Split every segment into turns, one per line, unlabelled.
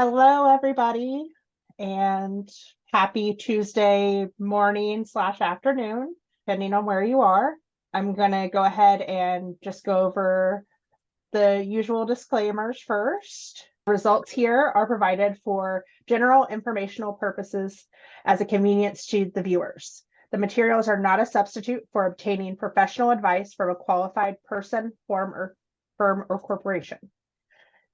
Hello, everybody, and happy Tuesday morning slash afternoon, depending on where you are. I'm going to go ahead and just go over the usual disclaimers first. Results here are provided for general informational purposes as a convenience to the viewers. The materials are not a substitute for obtaining professional advice from a qualified person, firm, or corporation.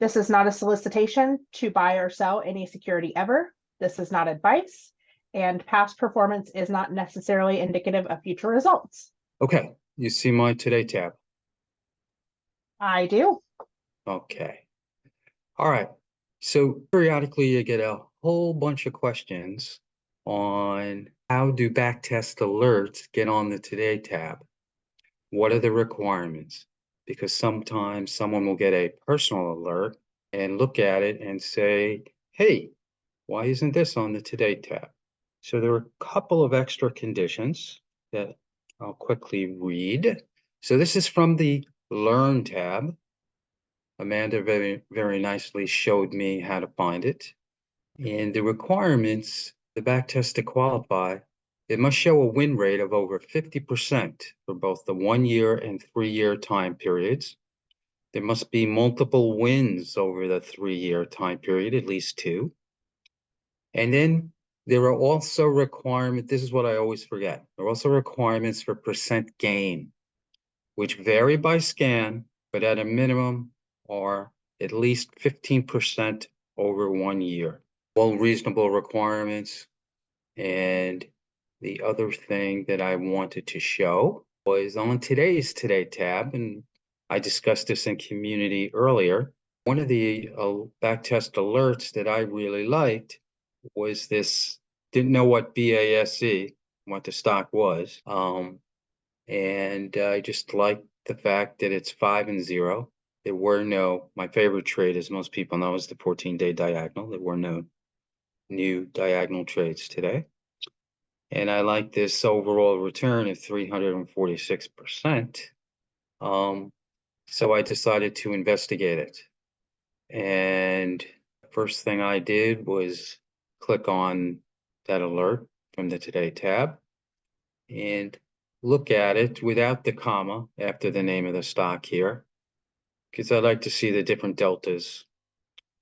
This is not a solicitation to buy or sell any security ever. This is not advice, and past performance is not necessarily indicative of future results.
Okay, you see my Today tab.
I do.
Okay. All right. So periodically you get a whole bunch of questions on how do backtest alerts get on the Today tab? What are the requirements? Because sometimes someone will get a personal alert and look at it and say, hey, why isn't this on the Today tab? So there are a couple of extra conditions that I'll quickly read. So this is from the Learn tab. Amanda very nicely showed me how to find it. And the requirements, the backtest to qualify, it must show a win rate of over 50% for both the 1 year and 3 year time periods. There must be multiple wins over the 3 year time period, at least 2. And then there are also requirements, this is what I always forget. There are also requirements for percent gain, which vary by scan, but at a minimum are at least 15% over 1 year. All reasonable requirements. And the other thing that I wanted to show was on today's Today tab, and I discussed this in community earlier. One of the backtest alerts that I really liked was this, didn't know what BASE, what the stock was. And I just liked the fact that it's 5 and 0. There were no, my favorite trade, as most people know, is the 14-day diagonal. There were no new diagonal trades today. And I like this overall return of 346%. So I decided to investigate it. And first thing I did was click on that alert from the Today tab and look at it without the comma after the name of the stock here, because I like to see the different deltas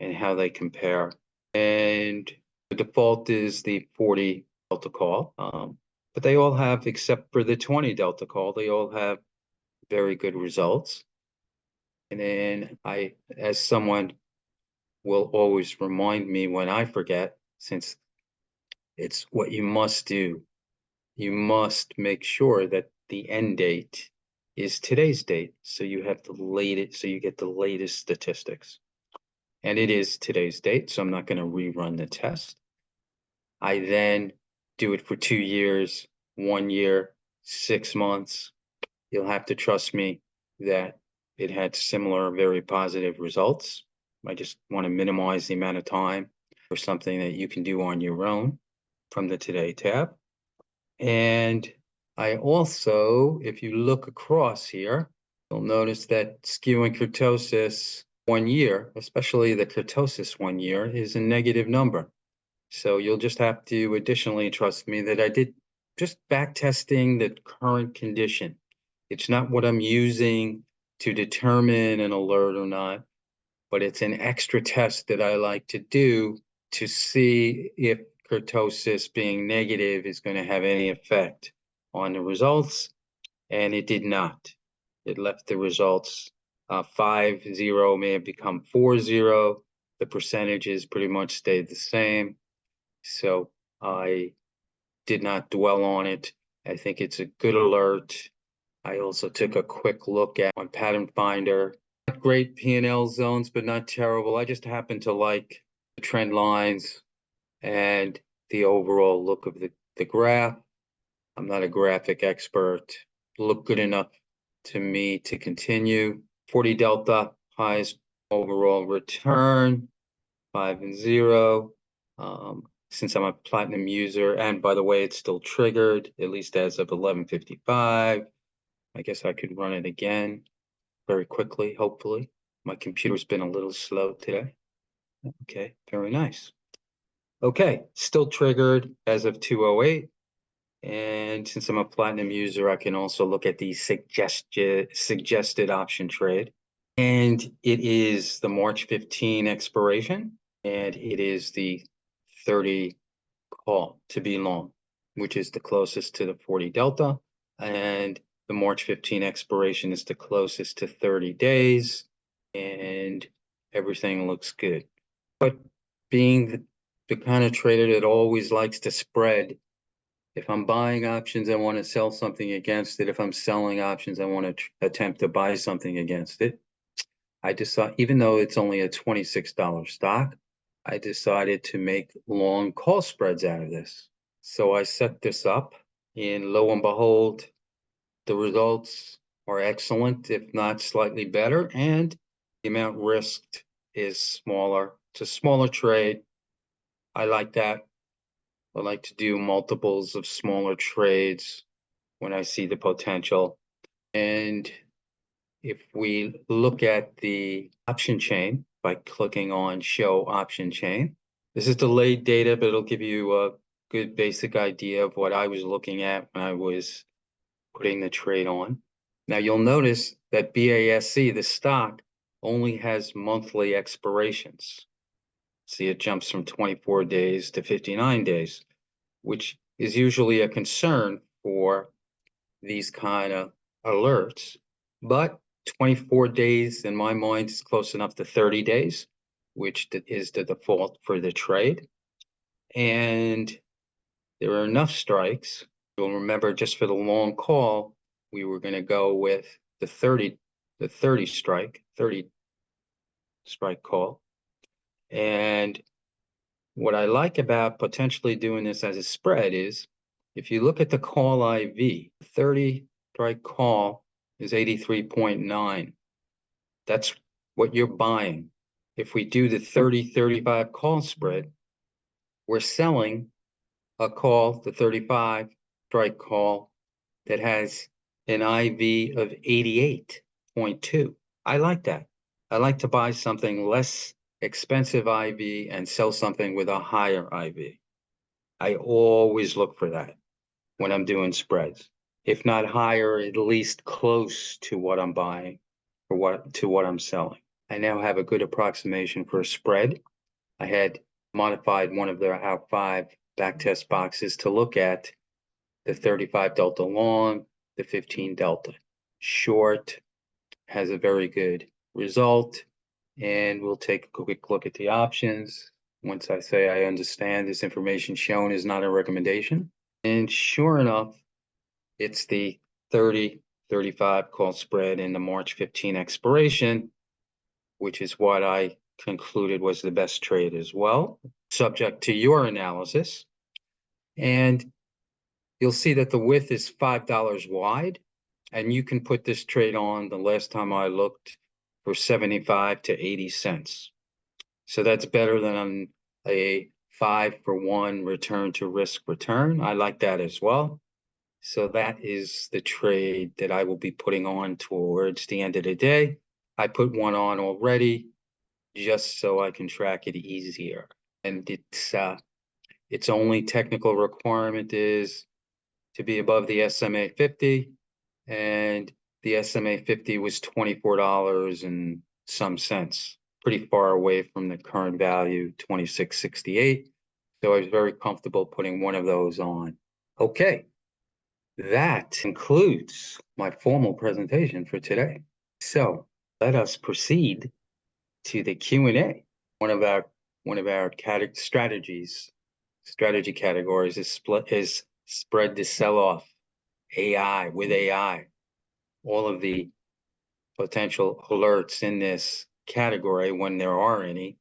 and how they compare. And the default is the 40 delta call, but they all have, except for the 20 delta call, they all have very good results. And then I, as someone will always remind me when I forget, since it's what you must do, you must make sure that the end date is today's date, so you have the latest, so you get the latest statistics. And it is today's date, so I'm not going to rerun the test. I then do it for 2 years, 1 year, 6 months. You'll have to trust me that it had similar, very positive results. I just want to minimize the amount of time for something that you can do on your own from the Today tab. And I also, if you look across here, you'll notice that skew and kurtosis 1 year, especially the kurtosis 1 year, is a negative number. So you'll just have to additionally trust me that I did just back testing the current condition. It's not what I'm using to determine an alert or not, but it's an extra test that I like to do to see if kurtosis being negative is going to have any effect on the results, and it did not. It left the results 5-0 may have become 4-0. The percentages pretty much stayed the same. So I did not dwell on it. I think it's a good alert. I also took a quick look at my pattern finder. Not great P&L zones, but not terrible. I just happen to like the trend lines and the overall look of the graph. I'm not a graphic expert. Look good enough to me to continue. 40 delta, highest overall return, 5 and 0. Since I'm a platinum user, and by the way, it's still triggered, at least as of 11:55. I guess I could run it again very quickly, hopefully. My computer's been a little slow today. Okay, very nice. Okay, still triggered as of 2:08. And since I'm a platinum user, I can also look at the suggested option trade. And it is the March 15 expiration, and it is the 30 call to be long, which is the closest to the 40 delta. And the March 15 expiration is the closest to 30 days, and everything looks good. But being the kind of trader that always likes to spread, if I'm buying options, I want to sell something against it. If I'm selling options, I want to attempt to buy something against it. I decided, even though it's only a $26 stock, I decided to make long call spreads out of this. So I set this up, and lo and behold, the results are excellent, if not slightly better, and the amount risked is smaller. It's a smaller trade. I like that. I like to do multiples of smaller trades when I see the potential. And if we look at the option chain by clicking on Show Option Chain, this is delayed data, but it'll give you a good basic idea of what I was looking at when I was putting the trade on. Now you'll notice that BASC, the stock, only has monthly expirations. See, it jumps from 24 days to 59 days, which is usually a concern for these kind of alerts. But 24 days in my mind is close enough to 30 days, which is the default for the trade. And there are enough strikes. You'll remember, just for the long call, we were going to go with the 30 strike call. And what I like about potentially doing this as a spread is, if you look at the call IV, 30 strike call is 83.9. That's what you're buying. If we do the 30-35 call spread, we're selling a call, the 35 strike call, that has an IV of 88.2. I like that. I like to buy something less expensive IV and sell something with a higher IV. I always look for that when I'm doing spreads. If not higher, at least close to what I'm buying or what I'm selling. I now have a good approximation for a spread. I had modified one of our 5 backtest boxes to look at the 35 delta long, the 15 delta short. Has a very good result. And we'll take a quick look at the options. Once I say I understand, this information shown is not a recommendation. And sure enough, it's the 30-35 call spread in the March 15 expiration, which is what I concluded was the best trade as well, subject to your analysis. And you'll see that the width is $5 wide, and you can put this trade on, the last time I looked, for 75 to 80 cents. So that's better than a 5-for-1 return to risk return. I like that as well. So that is the trade that I will be putting on towards the end of the day. I put one on already just so I can track it easier. And its only technical requirement is to be above the SMA 50, and the SMA 50 was $24 and some cents, pretty far away from the current value, 26.68. So I was very comfortable putting one of those on. Okay, that concludes my formal presentation for today. So let us proceed to the Q&A. One of our strategy categories is spread to sell off, with AI. All of the potential alerts in this category, when there are any,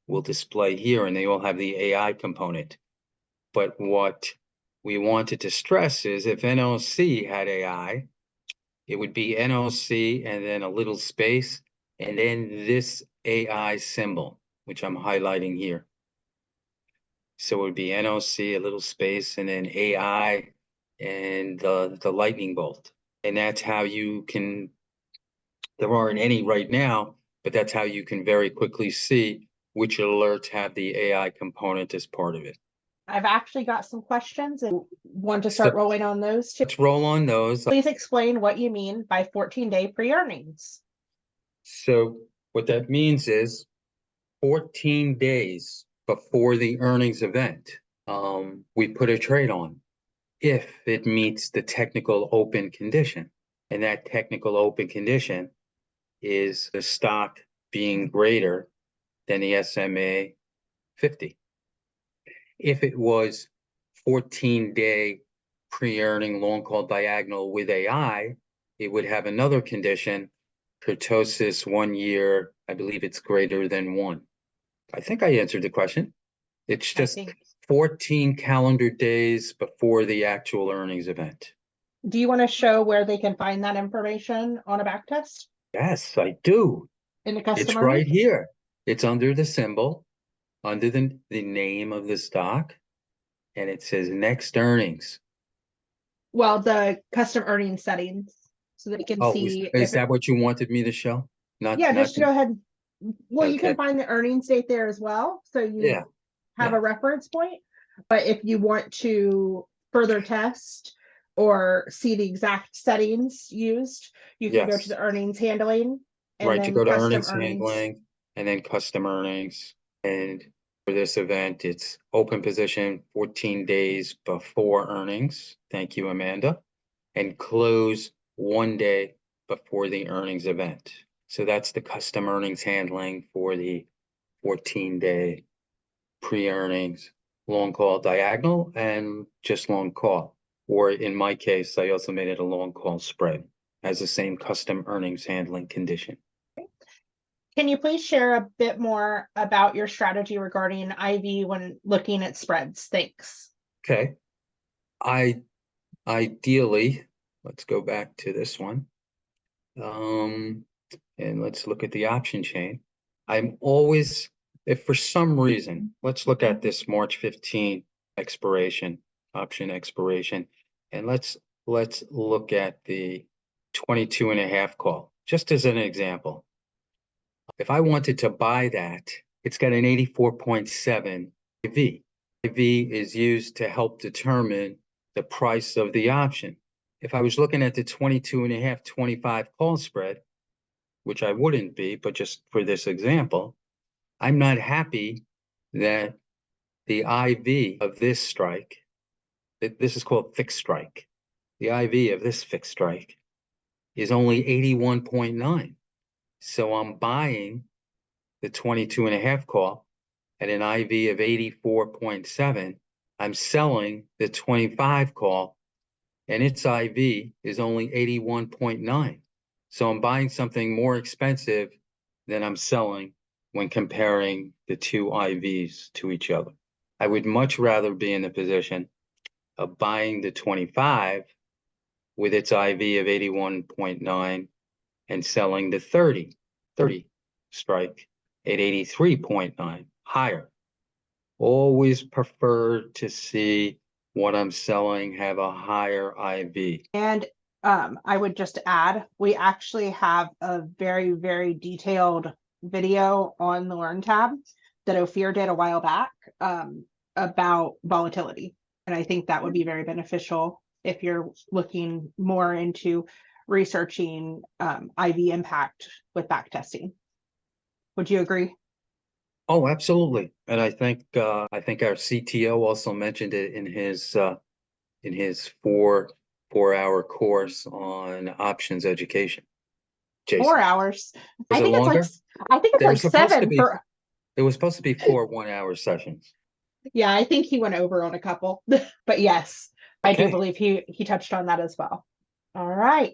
will display here, and they all have the AI component. But what we wanted to stress is, if NOC had AI, it would be NOC and then a little space, and then this AI symbol, which I'm highlighting here. So it would be NOC, a little space, and then AI and the lightning bolt. And that's how you can, there aren't any right now, but that's how you can very quickly see which alerts have the AI component as part of it.
I've actually got some questions and want to
So
start rolling on those too.
let's roll on those.
Please explain what you mean by 14-day pre-earnings.
So what that means is 14 days before the earnings event, we put a trade on if it meets the technical open condition. And that technical open condition is the stock being greater than the SMA 50. If it was 14-day pre-earning long call diagonal with AI, it would have another condition, kurtosis 1 year, I believe it's greater than 1. I think I answered the question. It's just 14 calendar days before the actual earnings event.
Do you want to show where they can find that information on a backtest?
Yes, I do.
In the custom
It's
earnings?
right here. It's under the symbol, under the name of the stock, and it says next earnings.
Well, the custom earnings settings so that you can
Oh,
see
is that what you wanted me to show?
Yeah, just go ahead. Well, you can
Okay.
find the earnings date there as well. So you
Yeah.
have
Yeah.
a reference point. But if you want to further test or see the exact settings used, you can go to
Yes.
the earnings handling and
Right, you
then
go to
custom
earnings
earnings.
handling and then custom earnings. And for this event, it's open position 14 days before earnings. Thank you, Amanda. And close 1 day before the earnings event. So that's the custom earnings handling for the 14-day pre-earnings long call diagonal and just long call. Or in my case, I also made it a long call spread as the same custom earnings handling condition.
Can you please share a bit more about your strategy regarding IV when looking at spreads? Thanks.
Okay. Ideally, let's go back to this one. And let's look at the option chain. I'm always, if for some reason, let's look at this March 15 expiration, option expiration, and let's look at the 22.5 call, just as an example. If I wanted to buy that, it's got an 84.7 IV. IV is used to help determine the price of the option. If I was looking at the 22.5, 25 call spread, which I wouldn't be, but just for this example, I'm not happy that the IV of this strike, this is called fixed strike. The IV of this fixed strike is only 81.9. So I'm buying the 22.5 call at an IV of 84.7. I'm selling the 25 call and its IV is only 81.9. So I'm buying something more expensive than I'm selling when comparing the two IVs to each other. I would much rather be in the position of buying the 25 with its IV of 81.9 and selling the 30 strike at 83.9, higher. Always prefer to see what I'm selling have a higher IV.
And I would just add, we actually have a very, very detailed video on the Learn tab that Ophir did a while back about volatility. And I think that would be very beneficial if you're looking more into researching IV impact with backtesting. Would you agree?
Oh, absolutely. And I think our CTO also mentioned it in his 4-hour course on options education. Jason,
4 hours.
was
I
it
think
longer?
it's like 7 for.
It was supposed to be 4 1-hour sessions.
Yeah, I think he went over on a couple, but yes, I do
Okay.
believe he touched on that as well. All right.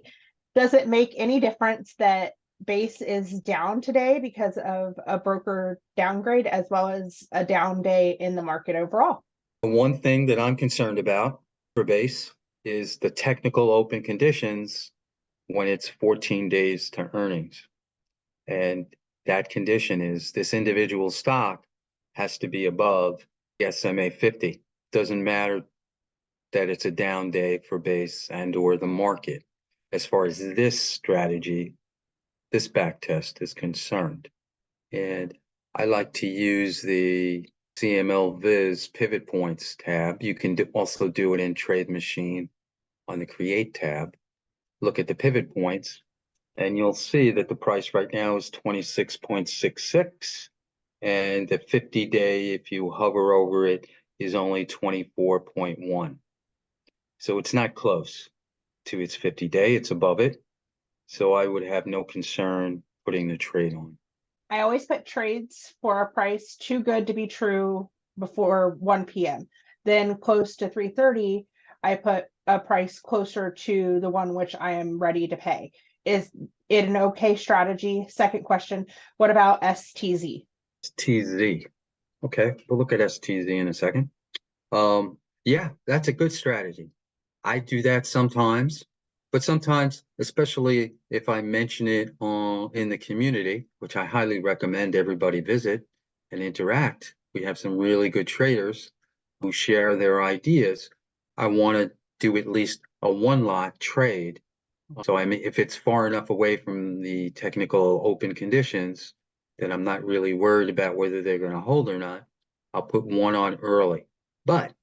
Does it make any difference that base is down today because of a broker downgrade as well as a down day in the market overall?
The one thing that I'm concerned about for base is the technical open conditions when it's 14 days to earnings. And that condition is this individual stock has to be above the SMA 50. Doesn't matter that it's a down day for base and or the market. As far as this strategy, this back test is concerned. And I like to use the CML Viz pivot points tab. You can also do it in TradeMachine on the Create tab. Look at the pivot points, and you'll see that the price right now is 26.66, and the 50-day, if you hover over it, is only 24.1. So it's not close to its 50-day, it's above it. So I would have no concern putting the trade on.
I always put trades for a price too good to be true before 1 p.m. Then close to 3:30, I put a price closer to the one which I am ready to pay. Is it an okay strategy? Second question, what about STZ?
STZ. Okay, we'll look at STZ in a second. Yeah, that's a good strategy. I do that sometimes, but sometimes, especially if I mention it in the community, which I highly recommend everybody visit and interact. We have some really good traders who share their ideas. I want to do at least a one lot trade. So I mean, if it's far enough away from the technical open conditions that I'm not really worried about whether they're going to hold or not, I'll put one on early. But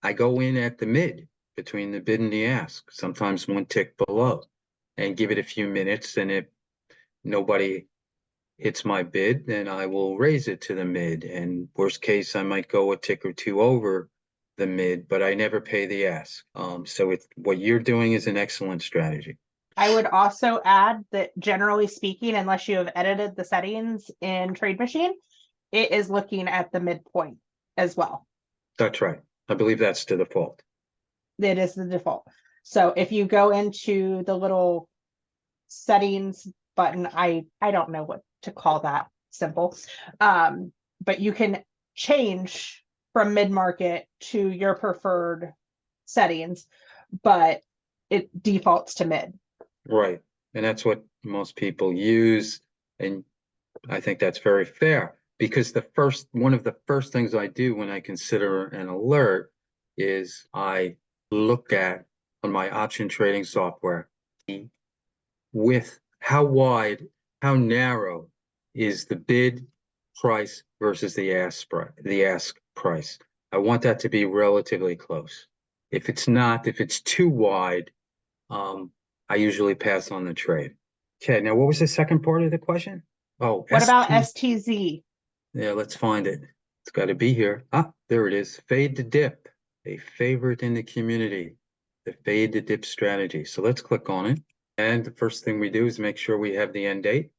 I go in at the mid between the bid and the ask, sometimes one tick below, and give it a few minutes. And if nobody hits my bid, then I will raise it to the mid. And worst case, I might go a tick or two over the mid, but I never pay the ask. So what you're doing is an excellent strategy.
I would also add that generally speaking, unless you have edited the settings in TradeMachine, it is looking at the midpoint as well.
That's right. I believe that's the default.
It is the default. So if you go into the little settings button, I don't know what to call that simple. But you can change from mid-market to your preferred settings, but it defaults to mid.
Right. And that's what most people use. And I think that's very fair because one of the first things I do when I consider an alert is I look at on my option trading software with how wide, how narrow is the bid price versus the ask price. I want that to be relatively close. If it's not, if it's too wide, I usually pass on the trade. Okay, now what was the second part of the question? Oh,
What about
ST.
STZ?
Yeah, let's find it. It's got to be here. Ah, there it is. Fade the dip, a favorite in the community, the fade the dip strategy. So let's click on it. And the first thing we do is make sure we have the end date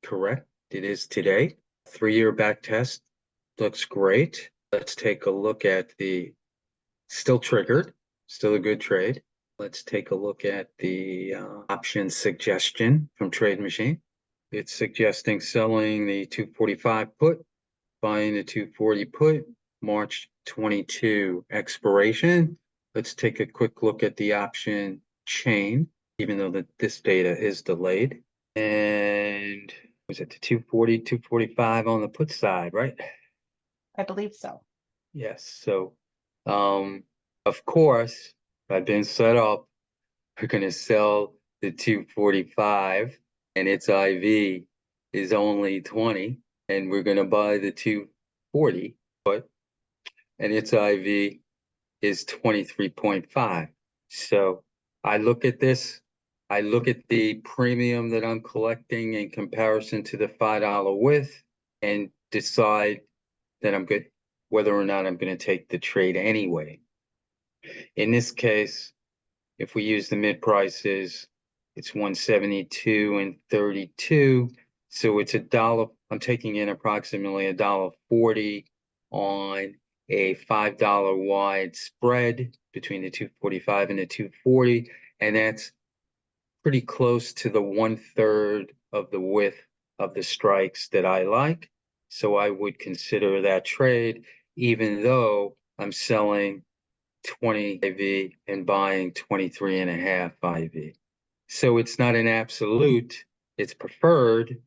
correct. It is today. 3-year back test looks great. Let's take a look at the still triggered, still a good trade. Let's take a look at the option suggestion from TradeMachine. It's suggesting selling the 245 put, buying the 240 put, March 22 expiration. Let's take a quick look at the option chain, even though this data is delayed. And was it the 240, 245 on the put side, right?
I believe so.
Yes. So, of course, I've been set up. We're going to sell the 245 and its IV is only 20. And we're going to buy the 240 put and its IV is 23.5. So I look at this. I look at the premium that I'm collecting in comparison to the $5 width and decide that I'm good, whether or not I'm going to take the trade anyway. In this case, if we use the mid prices, it's 172 and 32. So it's $1. I'm taking in approximately $1.40 on a $5 wide spread between the 245 and the 240. And that's pretty close to the 1/3 of the width of the strikes that I like. So I would consider that trade, even though I'm selling 20 IV and buying 23.5 IV. So it's not an absolute, it's preferred,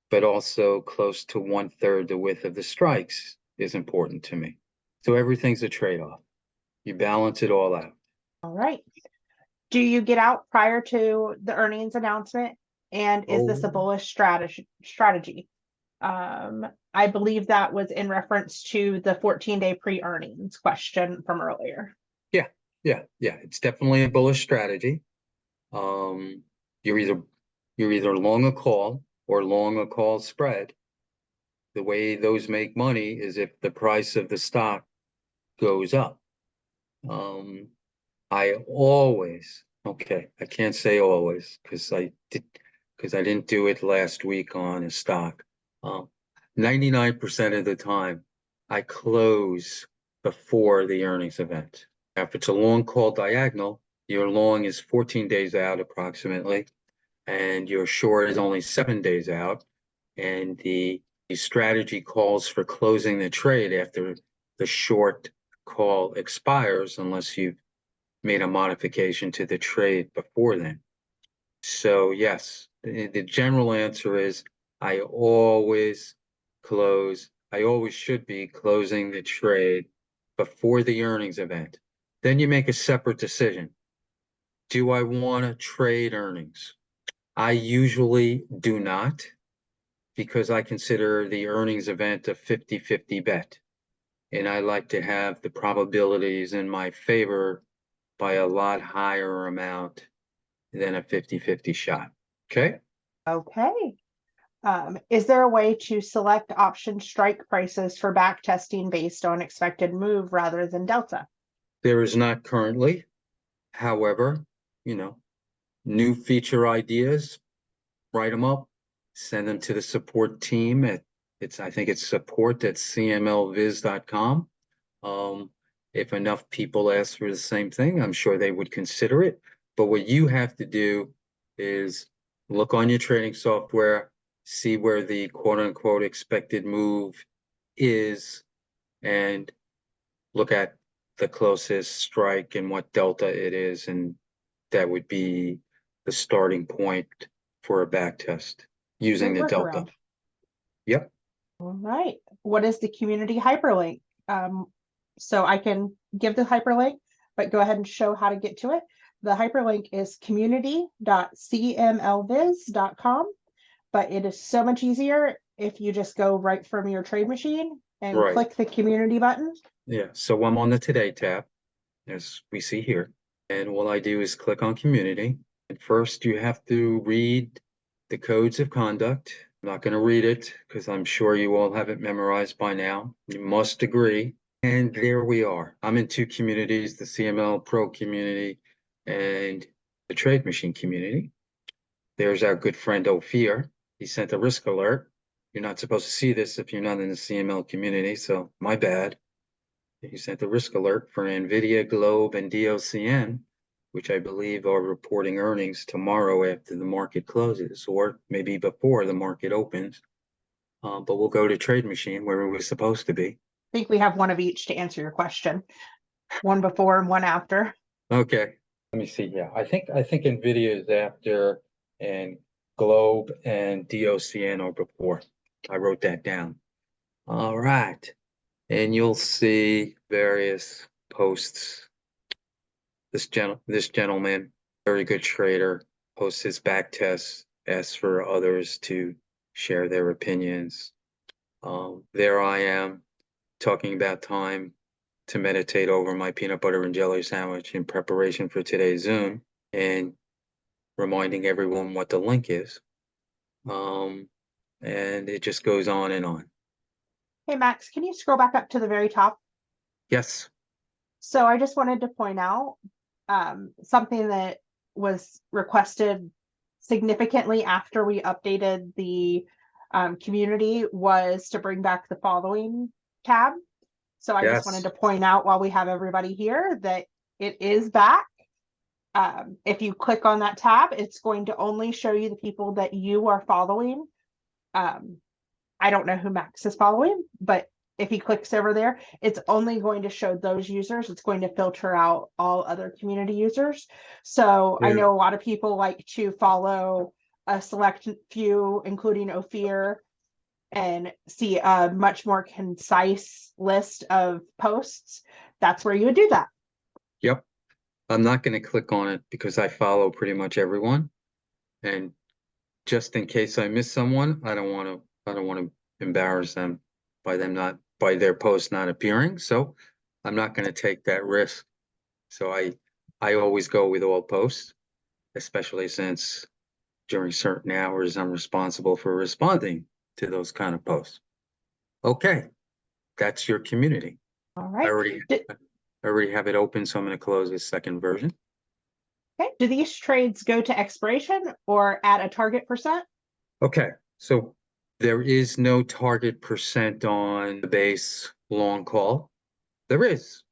but also close to 1/3 the width of the strikes is important to me. So everything's a trade-off. You balance it all out.
All right. Do you get out prior to the earnings announcement? And is this a
Oh,
bullish strategy? I believe that was in reference to the 14-day pre-earnings question from earlier.
Yeah, yeah, yeah. It's definitely a bullish strategy. You're either long a call or long a call spread. The way those make money is if the price of the stock goes up. I always, okay, I can't say always because I didn't do it last week on a stock. 99% of the time, I close before the earnings event. If it's a long call diagonal, your long is 14 days out approximately, and your short is only 7 days out. And the strategy calls for closing the trade after the short call expires, unless you've made a modification to the trade before then. So yes, the general answer is I always should be closing the trade before the earnings event. Then you make a separate decision. Do I want to trade earnings? I usually do not, because I consider the earnings event a 50-50 bet. And I like to have the probabilities in my favor by a lot higher amount than a 50-50 shot. Okay.
Okay. Is there a way to select option strike prices for back testing based on expected move rather than delta?
There is not currently. However, new feature ideas, write them up, send them to the support team I think it's support@cmlviz.com. If enough people ask for the same thing, I'm sure they would consider it. But what you have to do is look on your trading software, see where the quote unquote expected move is, and look at the closest strike and what delta it is. And that would be the starting point for a back test using
Great
the delta.
workaround.
Yep.
All right. What is the community hyperlink? So I can give the hyperlink, but go ahead and show how to get to it. The hyperlink is community.cmlviz.com, but it is so much easier if you just go right from your trade machine and
Right.
click the community button.
Yeah. So I'm on the Today tab, as we see here. And all I do is click on community. And first you have to read the codes of conduct. I'm not going to read it because I'm sure you all have it memorized by now. You must agree. And there we are. I'm in two communities, the CML Pro community and the Trade Machine community. There's our good friend Ophir. He sent a risk alert. You're not supposed to see this if you're not in the CML community, so my bad. He sent a risk alert for NVIDIA, Globe, and DOCN, which I believe are reporting earnings tomorrow after the market closes, or maybe before the market opens. But we'll go to Trade Machine where we were supposed to be.
I think we have one of each to answer your question. One before and one after.
Okay. Let me see. Yeah, I think NVIDIA is after, and Globe and DOCN are before. I wrote that down. All right. And you'll see various posts. This gentleman, very good trader, posts his back tests, asks for others to share their opinions. There I am talking about time to meditate over my peanut butter and jelly sandwich in preparation for today's Zoom and reminding everyone what the link is. And it just goes on and on.
Hey, Max, can you scroll back up to the very top?
Yes.
So I just wanted to point out something that was requested significantly after we updated the community was to bring back the following tab. So I just wanted to point out while we have everybody here that it is back. If you click on that tab, it's going to only show you the people that you are following. I don't know who Max is following, but if he clicks over there, it's only going to show those users. It's going to filter out all other community users. So I know a lot of people like to follow a select few, including Ophir, and see a much more concise list of posts. That's where you would do that.
Yep. I'm not going to click on it because I follow pretty much everyone. And just in case I miss someone, I don't want to embarrass them by their post not appearing. So I'm not going to take that risk. So I always go with all posts, especially since during certain hours I'm responsible for responding to those kind of posts. Okay, that's your community.
All
I
right.
already have it open, so I'm going to close this second version.
Okay. Do these trades go to expiration or at a target percent?
Okay, so there is no target percent on the base long call. There is.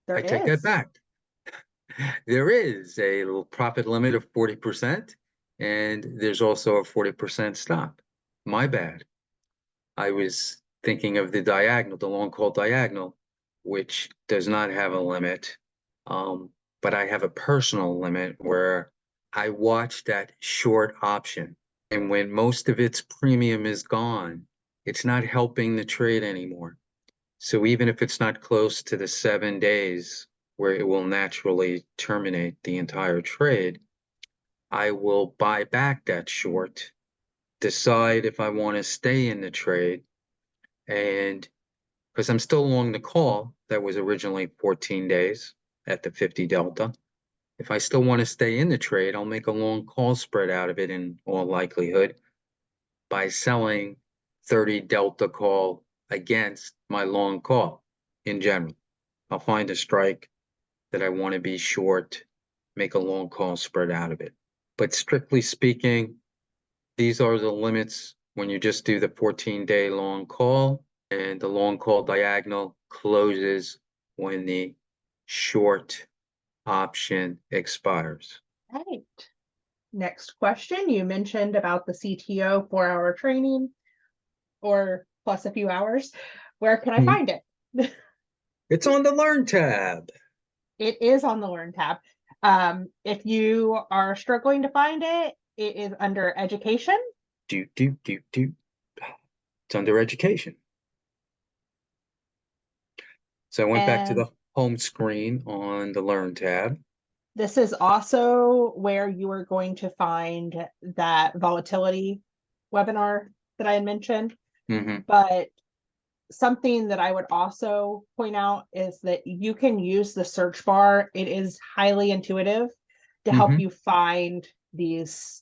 There
I take that
is.
back. There is a little profit limit of 40%, and there's also a 40% stop. My bad. I was thinking of the diagonal, the long call diagonal, which does not have a limit. But I have a personal limit where I watch that short option. And when most of its premium is gone, it's not helping the trade anymore. So even if it's not close to the 7 days where it will naturally terminate the entire trade, I will buy back that short, decide if I want to stay in the trade, and because I'm still long the call that was originally 14 days at the 50 delta. If I still want to stay in the trade, I'll make a long call spread out of it in all likelihood by selling 30 delta call against my long call in general. I'll find a strike that I want to be short, make a long call spread out of it. But strictly speaking, these are the limits when you just do the 14-day long call, and the long call diagonal closes when the short option expires.
Right. Next question. You mentioned about the CTO 4-hour training or plus a few hours. Where can I find it?
It's on the Learn tab.
It is on the Learn tab. If you are struggling to find it, it is under Education.
It's under Education. So I went back to
And
the home screen on the Learn tab.
this is also where you are going to find that volatility webinar that I had mentioned. But something that I would also point out is that you can use the search bar. It is highly intuitive to help you find these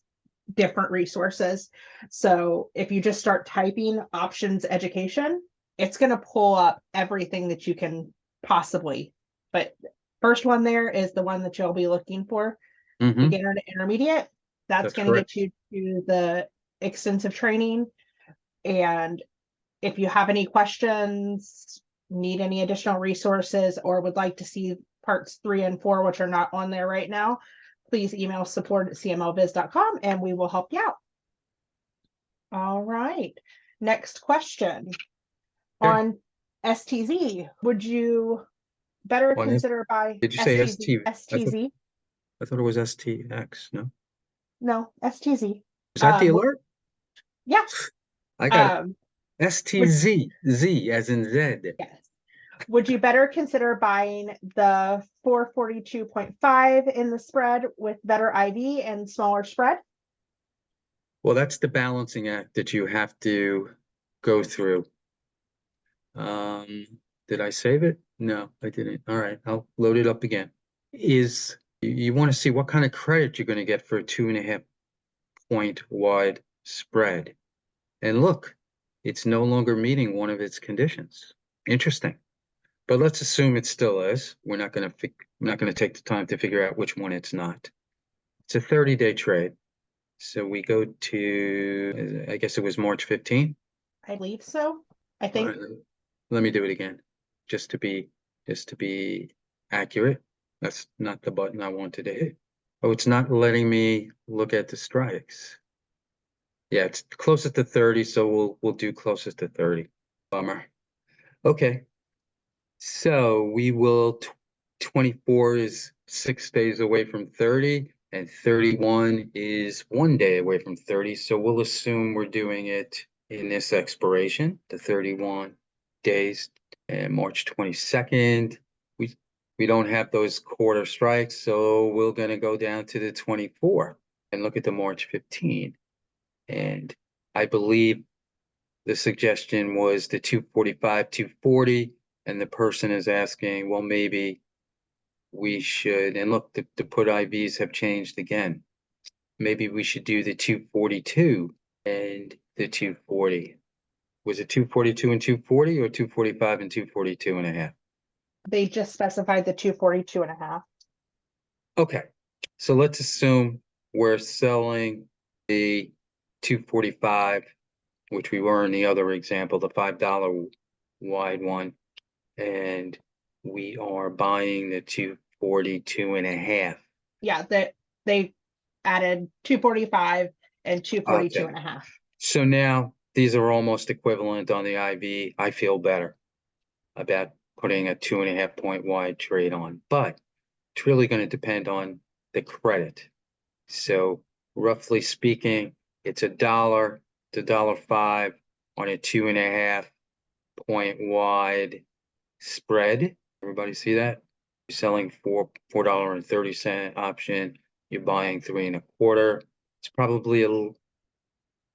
different resources. So if you just start typing options education, it's going to pull up everything that you can possibly. But first one there is the one that you'll be looking for, beginner to intermediate. That's going to get you to the extensive training. And if you have any questions, need any additional resources, or would like to see parts 3 and 4, which are not on there right now, please email support@cmlbiz.com and we will help you out. All right. Next question.
Okay.
On STZ, would you better consider by
did you say ST?
STZ?
I thought it was STX, no?
No, STZ.
Is that the alert?
Yeah.
I got it. STZ, Z as in Z.
Yes. Would you better consider buying the 442.5 in the spread with better IV and smaller spread?
Well, that's the balancing act that you have to go through. Did I save it? No, I didn't. All right, I'll load it up again. You want to see what kind of credit you're going to get for a 2.5 point wide spread. And look, it's no longer meeting one of its conditions. Interesting. But let's assume it still is. We're not going to take the time to figure out which one it's not. It's a 30-day trade. So we go to, I guess it was March 15th.
I believe so. I think.
All right, let me do it again, just to be accurate. That's not the button I wanted to hit. Oh, it's not letting me look at the strikes. Yeah, it's closest to 30, so we'll do closest to 30. Bummer. Okay. So we will 24 is 6 days away from 30, and 31 is 1 day away from 30. So we'll assume we're doing it in this expiration, the 31 days, and March 22nd. We don't have those quarter strikes, so we're going to go down to the 24 and look at the March 15. And I believe the suggestion was the 245, 240, and the person is asking, well, maybe we should, and look, the put IVs have changed again. Maybe we should do the 242 and the 240. Was it 242 and 240 or 245 and 242 and a half?
They just specified the 242.5.
Okay, so let's assume we're selling the 245, which we were in the other example, the $5 wide one, and we are buying the 242.5.
Yeah, they added 245 and 242
Okay.
and a half.
So now these are almost equivalent on the IV. I feel better about putting a 2.5 point wide trade on, but it's really going to depend on the credit. So roughly speaking, it's $1 to $1.05 on a 2.5 point wide spread. Everybody see that? You're selling $4.30 option. You're buying 3.25. It's probably a little.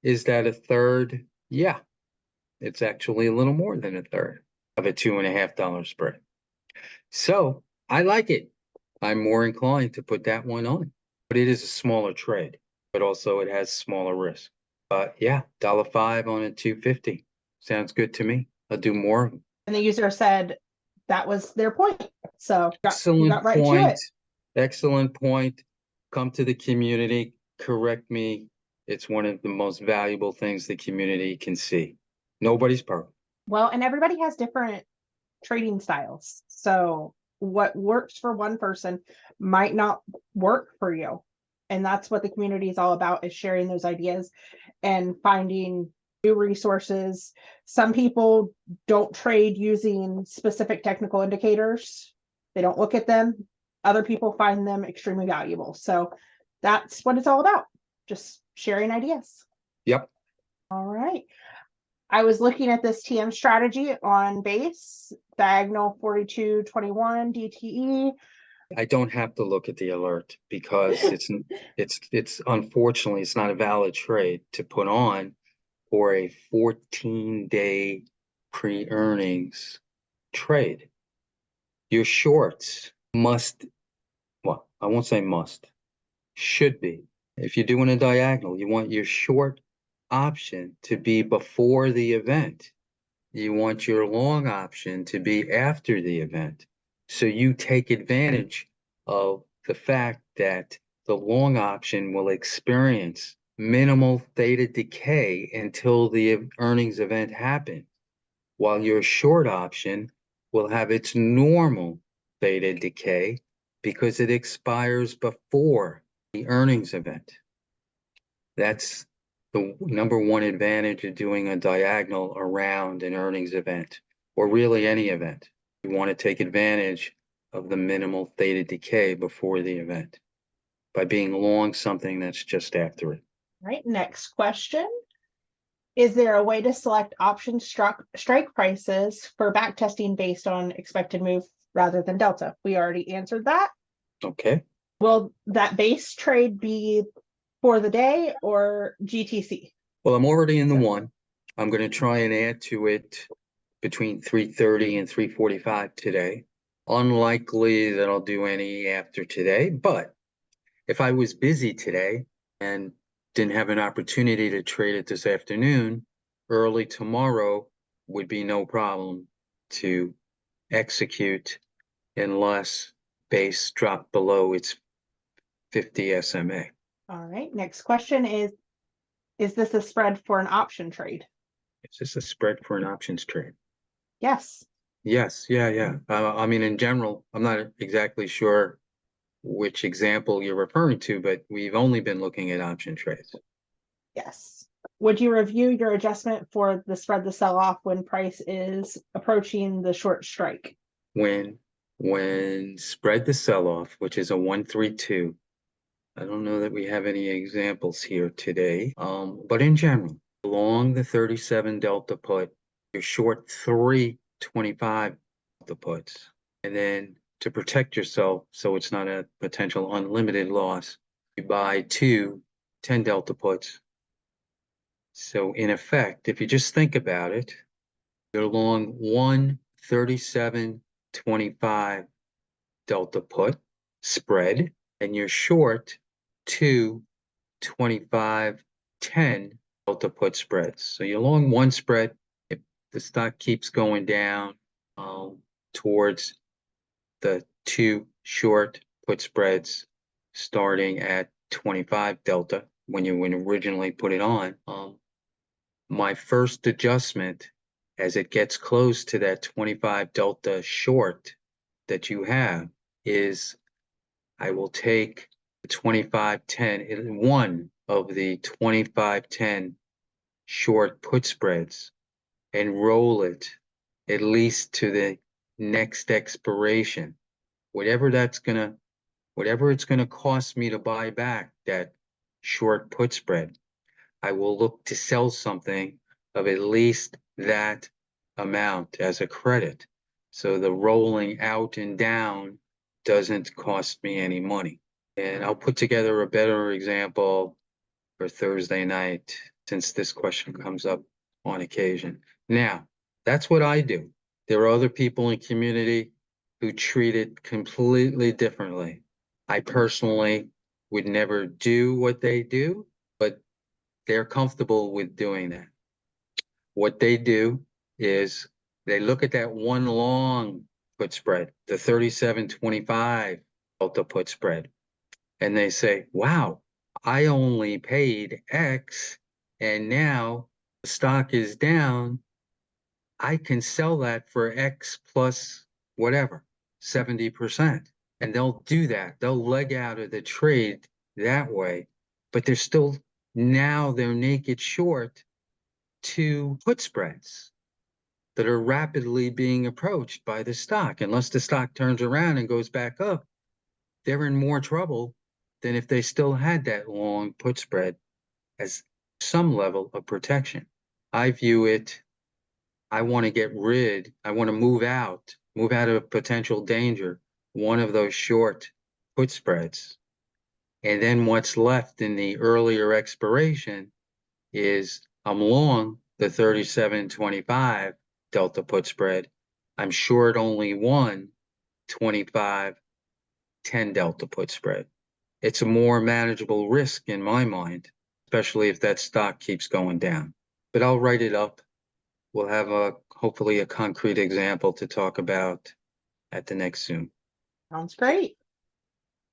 Is that a third? Yeah, it's actually a little more than a third of a $2.50 spread. So I like it. I'm more inclined to put that one on, but it is a smaller trade, but also it has smaller risk. But yeah, $1.05 on a 250 sounds good to me. I'll do more of them.
And the user said that was their point. So you
Excellent
got right to
point.
it.
Excellent point. Come to the community, correct me. It's one of the most valuable things the community can see. Nobody's perfect.
Well, and everybody has different trading styles. So what works for one person might not work for you. And that's what the community is all about, is sharing those ideas and finding new resources. Some people don't trade using specific technical indicators. They don't look at them. Other people find them extremely valuable. So that's what it's all about. Just sharing ideas.
Yep.
All right. I was looking at this TM strategy on base, diagonal 42.21 DTE.
I don't have to look at the alert because it's unfortunately it's not a valid trade to put on for a 14-day pre-earnings trade. Your shorts must, well, I won't say must, should be. If you're doing a diagonal, you want your short option to be before the event. You want your long option to be after the event. So you take advantage of the fact that the long option will experience minimal theta decay until the earnings event happens, while your short option will have its normal theta decay because it expires before the earnings event. That's the number one advantage of doing a diagonal around an earnings event, or really any event. You want to take advantage of the minimal theta decay before the event by being long something that's just after it.
Right. Next question. Is there a way to select option strike prices for backtesting based on expected move rather than delta? We already answered that.
Okay.
Will that base trade be for the day or GTC?
Well, I'm already in the one. I'm going to try and add to it between 3:30 and 3:45 today. Unlikely that I'll do any after today, but if I was busy today and didn't have an opportunity to trade it this afternoon, early tomorrow would be no problem to execute unless base dropped below its 50 SMA.
All right. Next question is this a spread for an option trade?
Is this a spread for an options trade?
Yes.
Yes, yeah. I mean, in general, I'm not exactly sure which example you're referring to, but we've only been looking at option trades.
Yes. Would you review your adjustment for the spread to sell off when price is approaching the short strike?
When spread to sell off, which is a 132, I don't know that we have any examples here today. But in general, long the 37 delta put, you're short 325 delta puts, and then to protect yourself so it's not a potential unlimited loss, you buy 2 10 delta puts So in effect, if you just think about it, you're long 137.25 delta put spread, and you're short 225.10 delta put spreads. So you're long one spread. If the stock keeps going down towards the two short put spreads starting at 25 delta when you originally put it on, my first adjustment as it gets close to that 25 delta short that you have is I will take the 25.10, one of the 25.10 short put spreads, and roll it at least to the next expiration. Whatever it's gonna cost me to buy back that short put spread, I will look to sell something of at least that amount as a credit. So the rolling out and down doesn't cost me any money. And I'll put together a better example for Thursday night since this question comes up on occasion. Now, that's what I do. There are other people in community who treat it completely differently. I personally would never do what they do, but they're comfortable with doing that. What they do is they look at that one long put spread, the 37.25 delta put spread, and they say, wow, I only paid X and now the stock is down. I can sell that for X plus whatever, 70%. And they'll do that. They'll leg out of the trade that way, but they're still now they're naked short to put spreads that are rapidly being approached by the stock. Unless the stock turns around and goes back up, they're in more trouble than if they still had that long put spread as some level of protection. I view it, I want to move out of potential danger, one of those short put spreads. And then what's left in the earlier expiration is I'm long the 37.25 delta put spread. I'm short only one 25.10 delta put spread. It's a more manageable risk in my mind, especially if that stock keeps going down. But I'll write it up. We'll have hopefully a concrete example to talk about at the next Zoom.
Sounds great.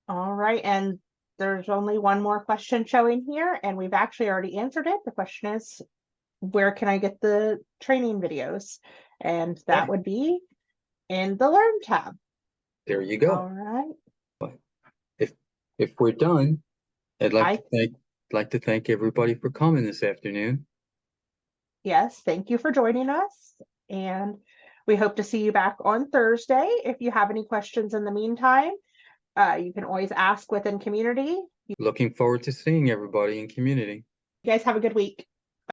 All right, and there's only one more question showing here, and we've actually already answered it. The question is, where can I get the training videos? And that would be in the Learn tab.
There you go.
All right.
If we're done, I'd like to thank everybody for coming this afternoon.
Yes, thank you for joining us, and we hope to see you back on Thursday. If you have any questions in the meantime, you can always ask within community.
Looking forward to seeing everybody in community.
You guys have a good week.